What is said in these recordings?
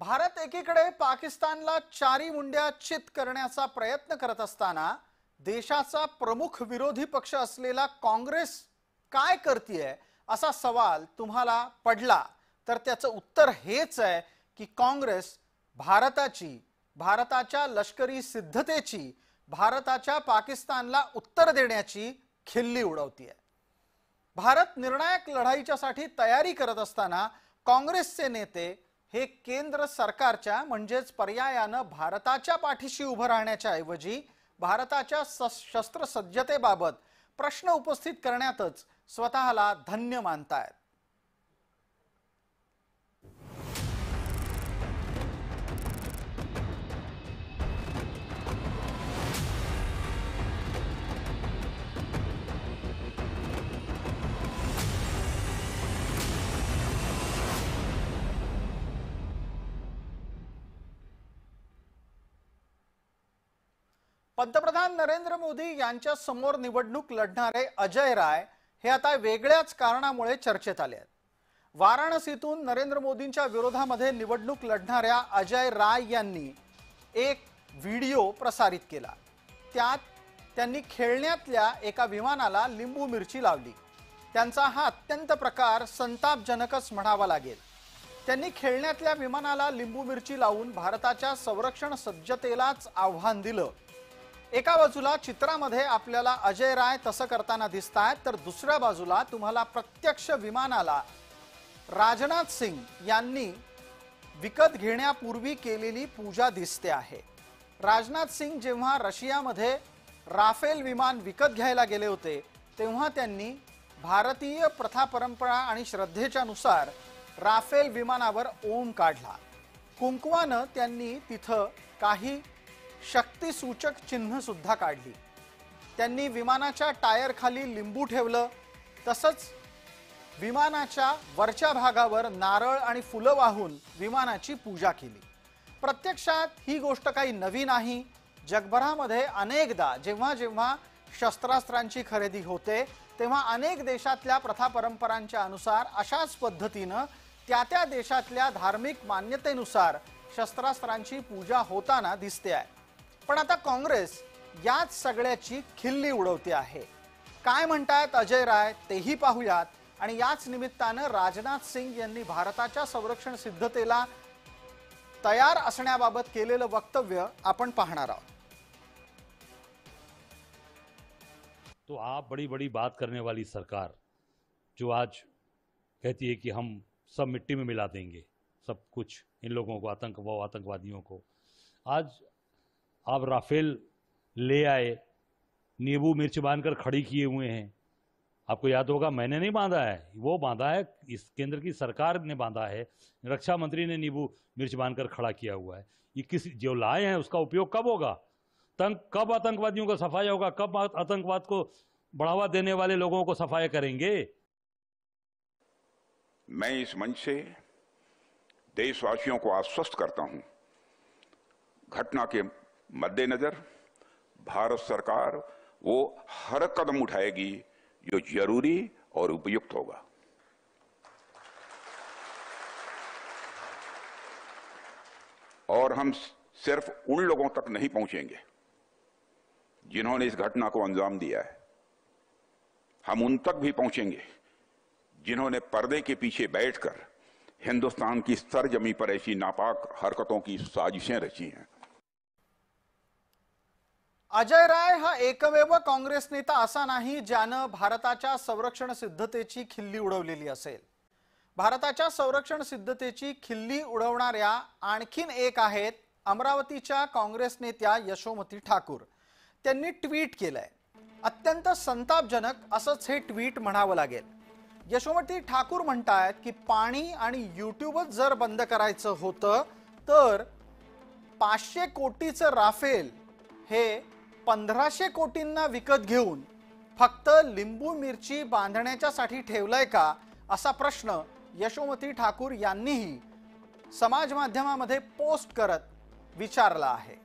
भारत एकीकडे पाकिस्तानला चारी मुंड्या चित करण्याचा प्रयत्न करत असताना देशाचा प्रमुख विरोधी पक्ष असलेला काँग्रेस काय करतेय असा सवाल तुम्हाला पडला तर त्याचं उत्तर हेच आहे की काँग्रेस भारताच्या लष्करी सिद्धतेची भारताच्या पाकिस्तानला उत्तर देण्याची खिल्ली उडवतीये। भारत निर्णायक लढाईच्यासाठी तयारी करत असताना काँग्रेसचे नेते हे केंद्र सरकारच्या म्हणजेच पर्यायाने भारताच्या पाठीशी उभं राहण्याच्या ऐवजी भारताच्या शस्त्रसज्जतेबाबत प्रश्न उपस्थित करण्यातच स्वतःला धन्य मानतायत। पंतप्रधान नरेंद्र मोदी यांच्या समोर निवडणूक लढणारे अजय राय हे आता वेगळ्याच कारणामुळे चर्चेत आले आहेत। वाराणसीतून नरेंद्र मोदींच्या विरोधामध्ये निवडणूक लढणाऱ्या अजय राय यांनी एक व्हिडिओ प्रसारित केला। त्यात त्यांनी खेळण्यातल्या एका विमानाला लिंबू मिरची लावली। त्यांचा हा अत्यंत प्रकार संतापजनकच म्हणावा लागेल। त्यांनी खेळण्यातल्या विमानाला लिंबू मिरची लावून भारताच्या संरक्षण सज्जतेलाच आव्हान दिलं। एका बाजूला चित्रामध्ये आपल्याला अजय राय तसं करताना दिसतायत तर दुसऱ्या बाजूला तुम्हाला प्रत्यक्ष विमानाला राजनाथ सिंग यांनी विकत घेण्यापूर्वी केलेली पूजा दिसते आहे। राजनाथ सिंग जेव्हा रशियामध्ये राफेल विमान विकत घ्यायला गेले होते तेव्हा त्यांनी भारतीय प्रथा परंपरा आणि श्रद्धेच्या नुसार राफेल विमानावर ओम काढला। कुंकवानं त्यांनी तिथं काही शक्ती सूचक चिन्ह सुद्धा काढली। त्यांनी विमानाच्या टायर खाली लिंबू ठेवलं तसंच विमानाच्या वरच्या भागावर नारळ आणि फुलं वाहून विमानाची पूजा केली। प्रत्यक्षात ही गोष्ट काही नवी नाही। जगभरामध्ये अनेकदा जेव्हा जेव्हा शस्त्रास्त्रांची खरेदी होते तेव्हा अनेक देशातल्या प्रथा परंपरांच्या अनुसार अशाच पद्धतीने त्या देशातल्या धार्मिक मान्यतेनुसार शस्त्रास्त्रांची पूजा होताना दिसते आहे। पण आता काँग्रेस याच सगळ्याची खिल्ली उडवते आहे। काय म्हणतायत अजय राय तेही पाहूयात आणि याच निमित्ताने राजनाथ सिंग यांनी भारताच्या संरक्षण सिद्धतेला तयार असण्याबाबत केलेलं वक्तव्य आपण पाहणार आहोत। तो आप बड़ी बड़ी बात करने वाली सरकार जो आज कहती है कि हम सब मिट्टी में मिला देंगे सब कुछ इन लोगों को आतंकवादियों को, आज आप राफेल ले आए, नींबू मिर्च बांधकर खड़ी किए हुए हैं। आपको याद होगा मैंने नहीं बांधा है, वो बांधा है इस केंद्र की सरकार ने बांधा है। रक्षा मंत्री ने नींबू मिर्च बांधकर खड़ा किया हुआ है। ये किस जो लाए हैं उसका उपयोग कब होगा? कब आतंकवादियों का सफाया होगा? कब आतंकवाद को बढ़ावा देने वाले लोगों को सफाया करेंगे? मैं इस मंच से देशवासियों को आश्वस्त करता हूं, घटना के मद्देनजर भारत सरकार वो हर कदम उठाएगी जो जरूरी और उपयुक्त होगा। और हम सिर्फ उन लोगों तक नहीं पहुंचेंगे जिन्होंने इस घटना को अंजाम दिया है, हम उन तक भी पहुंचेंगे जिन्होंने पर्दे के पीछे बैठकर हिंदुस्तान की सरजमी पर ऐसी नापाक हरकतों की साजिशें रची हैं। अजय राय हा एकमेव काँग्रेस नेता असा नाही ज्यानं भारताच्या संरक्षण सिद्धतेची खिल्ली उडवलेली असेल। भारताच्या संरक्षण सिद्धतेची खिल्ली उडवणाऱ्या आणखीन एक आहेत अमरावतीच्या काँग्रेस नेत्या यशोमती ठाकूर। त्यांनी ट्विट केलंय, अत्यंत संतापजनक असंच हे ट्विट म्हणावं लागेल। यशोमती ठाकूर म्हणतायत की पाणी आणि यूट्यूबच जर बंद करायचं होतं तर 500 कोटीचं राफेल हे 1500 कोटींना विकत घेऊन फक्त लिंबू मिरची बांधण्याच्यासाठी ठेवलंय का असा प्रश्न यशोमती ठाकूर यांनीही समाज माध्यमामध्ये पोस्ट करत विचारला आहे।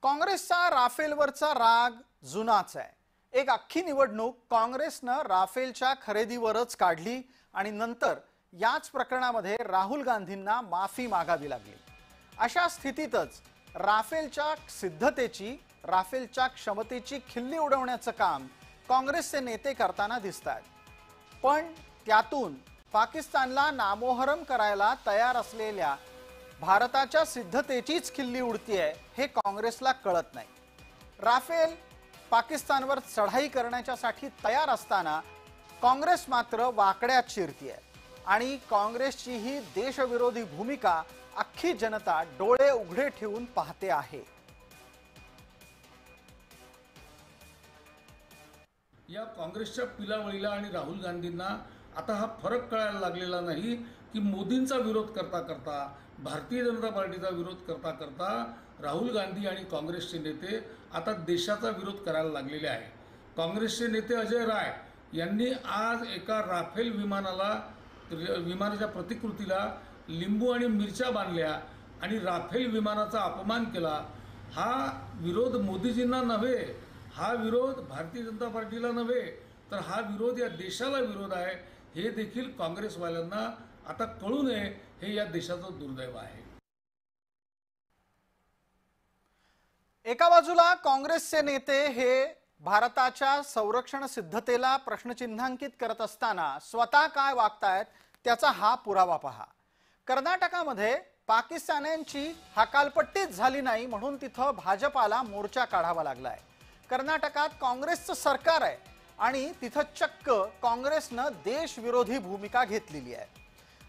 काँग्रेसचा राफेलवरचा राग जुनाच आहे। एक अख्खी निवडणूक काँग्रेसनं राफेलच्या खरेदीवरच काढली आणि नंतर याच प्रकरणामध्ये राहुल गांधींना माफी मागावी लागली। अशा स्थितीतच राफेलच्या सिद्धतेची, राफेलच्या क्षमतेची खिल्ली उडवण्याचं काम काँग्रेसचे नेते करताना दिसतात। पण त्यातून पाकिस्तानला नामोहरम करायला तयार असलेल्या भारताच्या सिद्धतेचीच खिल्ली उडतीये हे काँग्रेसला कळत नाही। राफेल पाकिस्तानवर चढाई करण्यासाठी तयार असताना काँग्रेस मात्र वाकड्यात शिरतीये आणि काँग्रेसची ही देशविरोधी भूमिका अख्खी जनता डोळे उघडे ठेवून पाहते आहे। या काँग्रेसच्या पिलावळीला आणि राहुल गांधींना आता हा फरक कळायला लागलेला नाही की मोदींचा विरोध करता करता, भारतीय जनता पार्टीचा विरोध करता करता राहुल गांधी आणि काँग्रेसचे नेते आता देशाचा विरोध करायला लागलेले आहे। काँग्रेसचे नेते अजय राय यांनी आज एका राफेल विमानाच्या प्रतिकृतीला लिंबू आणि मिरच्या बांधल्या आणि राफेल विमानाचा अपमान केला। हा विरोध मोदीजींना नव्हे, हा विरोध भारतीय जनता पार्टीला नव्हे, तर हा विरोध या देशाला विरोध आहे हे देखील काँग्रेसवाल्यांना आता कळू नये, हे या देशाचं दुर्दैव आहे। एका बाजूला काँग्रेसचे नेते हे भारताच्या संरक्षण सिद्धतेला प्रश्नचिन्हांकित करत असताना स्वतः काय वागतायत त्याचा हा पुरावा पहा। कर्नाटकामध्ये पाकिस्तान्यांची हकालपट्टीच झाली नाही म्हणून तिथं भाजपाला मोर्चा काढावा लागलाय। कर्नाटकात काँग्रेसचं सरकार आहे आणि तिथं चक्क काँग्रेसनं देशविरोधी भूमिका घेतलेली आहे।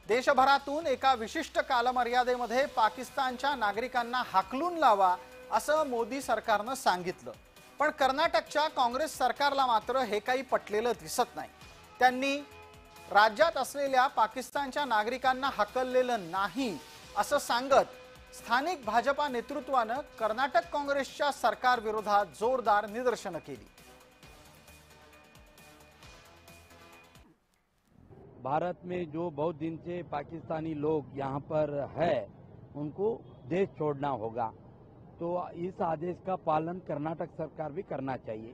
देशभरातून एका विशिष्ट कालमर्यादेमध्ये पाकिस्तानच्या नागरिकांना हाकलून लावा असं मोदी सरकारनं सांगितलं, पण कर्नाटकच्या काँग्रेस सरकारला मात्र हे काही पटलेलं दिसत नाही। त्यांनी राज्यात असलेल्या पाकिस्तानच्या नागरिकांना हकललेलं नाही असं सांगत स्थानिक भाजपा नेतृत्वानं कर्नाटक काँग्रेसच्या सरकार विरोधात जोरदार निदर्शनं केली। भारत में जो बहुत दिन से पाकिस्तानी लोग यहाँ पर है, उनको देश छोड़ना होगा, तो इस आदेश का पालन कर्नाटक सरकार भी करना चाहिए।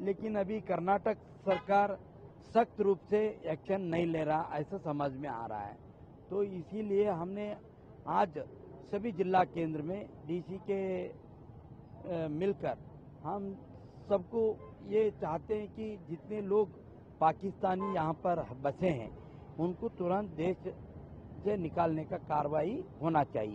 लेकिन अभी कर्नाटक सरकार सख्त रूप से एक्शन नहीं ले रहा, ऐसा समझ में आ रहा है। तो इसीलिए हमने आज सभी जिला केंद्र में डीसी के मिलकर हम सबको ये चाहते हैं कि जितने लोग पाकिस्तानी यहाँ पर बसे हैं उनको तुरंत देश से निकालने का कार्रवाई होना चाहिए।